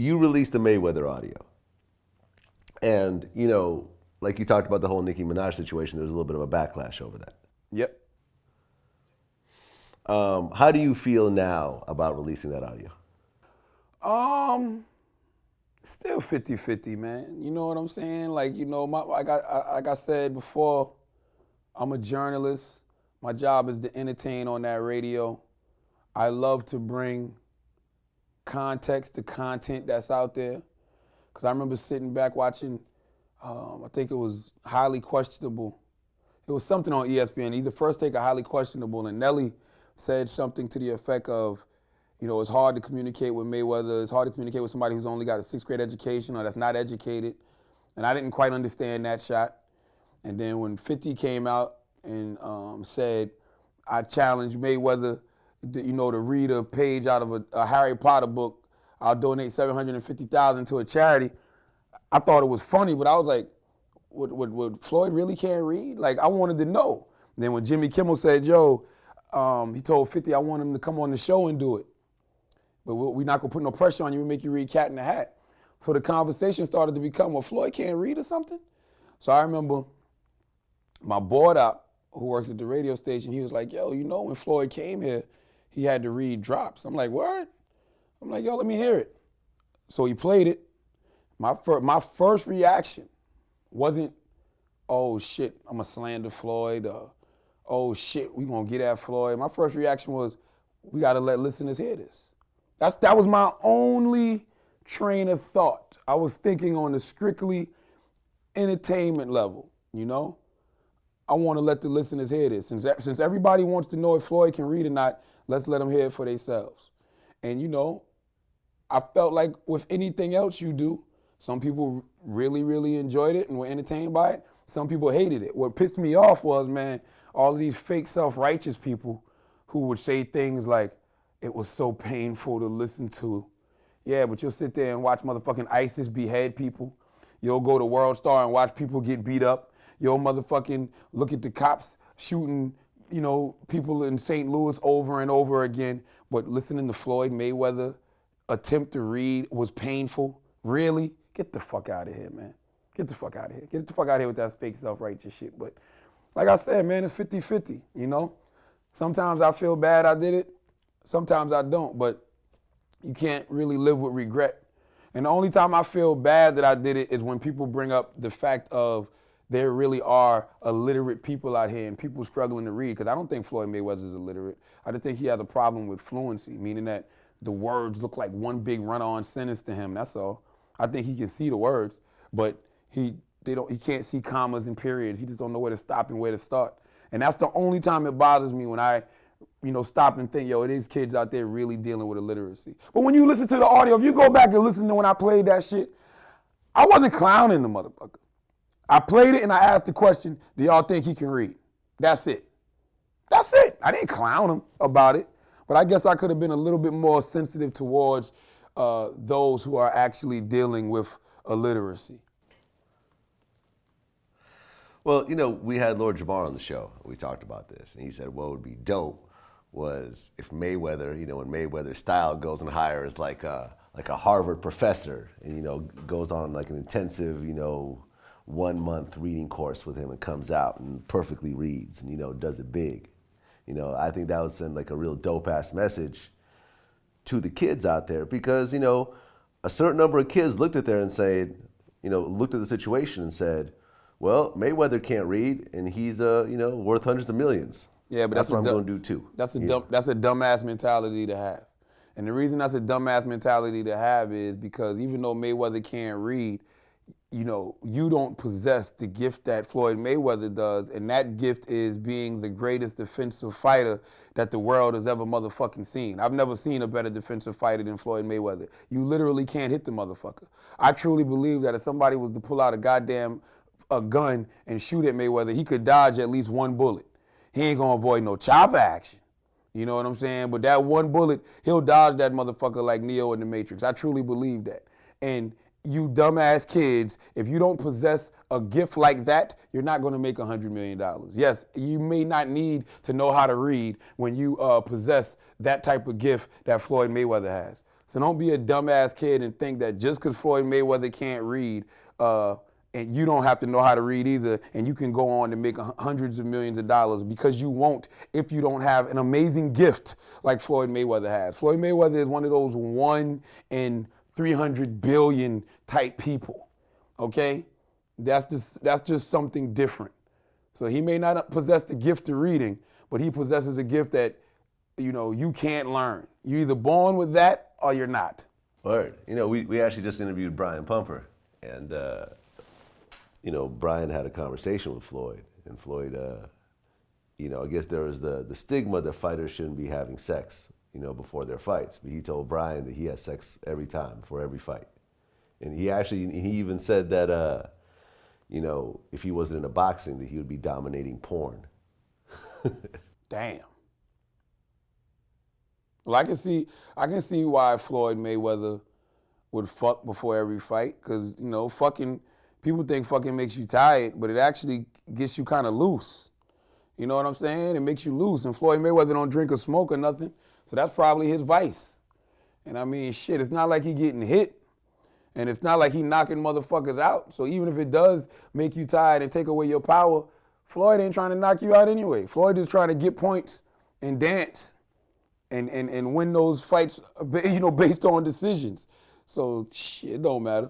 you released the Mayweather audio. And, you know, like you talked about the whole Nicki Minaj situation, there was a little bit of a backlash over that. Yep. How do you feel now about releasing that audio? Still 50-50, man. You know what I'm saying? Like, you know, like I said before, I'm a journalist. My job is to entertain on that radio. I love to bring context to content that's out there. Because I remember sitting back watching, I think it was Highly Questionable. It was something on ESPN, either First Take or Highly Questionable, and Nelly said something to the effect of, you know, it's hard to communicate with Mayweather. It's hard to communicate with somebody who's only got a 6th grade education or that's not educated. And I didn't quite understand that shot. And then when 50 came out and said, I challenge Mayweather, to read a page out of a Harry Potter book, I'll donate $750,000 to a charity. I thought it was funny, but I was like, would Floyd really can't read? Like, I wanted to know. And then when Jimmy Kimmel said, yo, he told 50, I want him to come on the show and do it. But we're not gonna put no pressure on you. We make you read Cat in the Hat. So the conversation started to become, well, Floyd can't read or something? So I remember my board op, who works at the radio station, he was like, yo, you know, when Floyd came here, he had to read drops. I'm like, what? I'm like, yo, let me hear it. So he played it. My first reaction wasn't, oh shit, I'm gonna slander Floyd, oh shit, we gonna get at Floyd. My first reaction was, we gotta let listeners hear this. That was my only train of thought. I was thinking on a strictly entertainment level, you know? I want to let the listeners hear this. Since everybody wants to know if Floyd can read or not, let's let them hear it for themselves. And, you know, I felt like with anything else you do, some people really, really enjoyed it and were entertained by it. Some people hated it. What pissed me off was, man, all of these fake self-righteous people who would say things like, it was so painful to listen to. Yeah, but you'll sit there and watch motherfucking ISIS behead people. You'll go to World Star and watch people get beat up. You'll motherfucking look at the cops shooting, you know, people in St. Louis over and over again. But listening to Floyd Mayweather attempt to read was painful. Really? Get the fuck out of here, man. Get the fuck out of here. Get the fuck out of here with that fake self-righteous shit. But like I said, man, it's 50-50, you know? Sometimes I feel bad I did it. Sometimes I don't, but you can't really live with regret. And the only time I feel bad that I did it is when people bring up the fact of there really are illiterate people out here and people struggling to read, because I don't think Floyd Mayweather is illiterate. I just think he has a problem with fluency, meaning that the words look like one big run-on sentence to him, that's all. I think he can see the words, but he can't see commas and periods. He just don't know where to stop and where to start. And that's the only time it bothers me, when I stop and think, yo, these kids out there really dealing with illiteracy. But when you listen to the audio, if you go back and listen to when I played that shit, I wasn't clowning the motherfucker. I played it and I asked the question, do y'all think he can read? That's it. That's it. I didn't clown him about it, but I guess I could have been a little bit more sensitive towards those who are actually dealing with illiteracy. Well, you know, we had Lord Jamar on the show. We talked about this, and he said what would be dope was if Mayweather, you know, when Mayweather's style goes and hires like a Harvard professor and, you know, goes on like an intensive, you know, 1-month reading course with him and comes out and perfectly reads and, you know, does it big. You know, I think that would send like a real dope ass message to the kids out there, because, you know, a certain number of kids looked at there and said, you know, looked at the situation and said, well, Mayweather can't read and he's, you know, worth hundreds of millions. Yeah, but that's what I'm going to do too. That's a dumbass mentality to have. And the reason that's a dumbass mentality to have is because even though Mayweather can't read, you know, you don't possess the gift that Floyd Mayweather does, and that gift is being the greatest defensive fighter that the world has ever motherfucking seen. I've never seen a better defensive fighter than Floyd Mayweather. You literally can't hit the motherfucker. I truly believe that if somebody was to pull out a gun and shoot at Mayweather, he could dodge at least one bullet. He ain't gonna avoid no chopper action. You know what I'm saying? But that one bullet, he'll dodge that motherfucker like Neo in the Matrix. I truly believe that. And you dumbass kids, if you don't possess a gift like that, you're not gonna make $100 million. Yes, you may not need to know how to read when you possess that type of gift that Floyd Mayweather has. So don't be a dumbass kid and think that just because Floyd Mayweather can't read, and you don't have to know how to read either, and you can go on to make hundreds of millions of dollars, because you won't if you don't have an amazing gift like Floyd Mayweather has. Floyd Mayweather is one of those 1 in 300 billion type people, okay? That's just something different. So he may not possess the gift of reading, but he possesses a gift that, you can't learn. You're either born with that or you're not. Word. We actually just interviewed Brian Pumper, and Brian had a conversation with Floyd, and Floyd, I guess there was the stigma that fighters shouldn't be having sex, before their fights. But he told Brian that he has sex every time, before every fight. And he even said that, if he wasn't in a boxing, that he would be dominating porn. Damn. Well, I can see why Floyd Mayweather would fuck before every fight, because, people think fucking makes you tired, but it actually gets you kind of loose. You know what I'm saying? It makes you loose. And Floyd Mayweather don't drink or smoke or nothing, so that's probably his vice. And I mean, shit, it's not like he getting hit, and it's not like he knocking motherfuckers out. So even if it does make you tired and take away your power, Floyd ain't trying to knock you out anyway. Floyd is trying to get points and dance and win those fights, based on decisions. So shit, it don't matter.